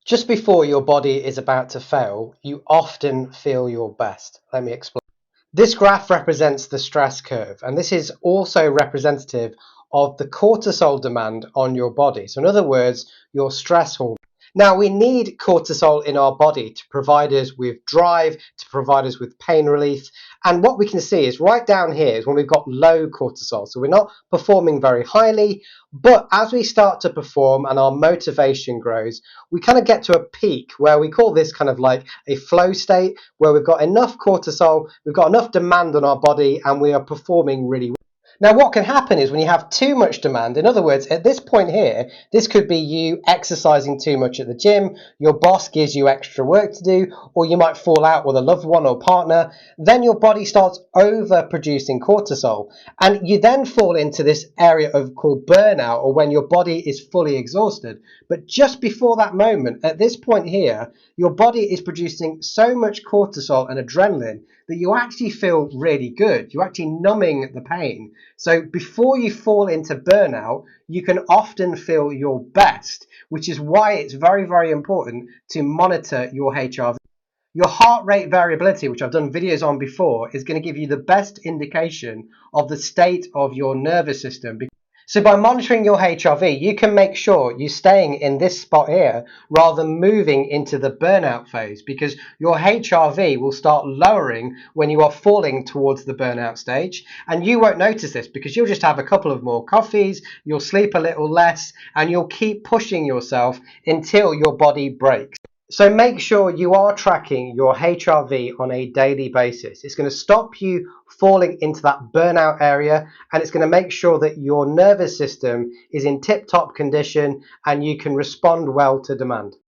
Just before your body is about to fail, you often feel your best. Let me explain. This graph represents the stress curve, and this is also representative of the cortisol demand on your body. So in other words, your stress hormone. Now, we need cortisol in our body to provide us with drive, to provide us with pain relief. And what we can see is right down here is when we've got low cortisol. So we're not performing very highly, but as we start to perform and our motivation grows, we kind of get to a peak where we call this kind of like a flow state, where we've got enough cortisol, we've got enough demand on our body, and we are performing really well. Now, what can happen is when you have too much demand, in other words, at this point here, this could be you exercising too much at the gym, your boss gives you extra work to do, or you might fall out with a loved one or partner, then your body starts overproducing cortisol. And you then fall into this area of called burnout, or when your body is fully exhausted. But just before that moment, at this point here, your body is producing so much cortisol and adrenaline that you actually feel really good. You're actually numbing the pain. So before you fall into burnout, you can often feel your best, which is why it's very, very important to monitor your HRV. Your heart rate variability, which I've done videos on before, is going to give you the best indication of the state of your nervous system. So by monitoring your HRV, you can make sure you're staying in this spot here rather than moving into the burnout phase, because your HRV will start lowering when you are falling towards the burnout stage. And you won't notice this because you'll just have a couple of more coffees, you'll sleep a little less, and you'll keep pushing yourself until your body breaks. So make sure you are tracking your HRV on a daily basis. It's going to stop you falling into that burnout area, and it's going to make sure that your nervous system is in tip-top condition and you can respond well to demand.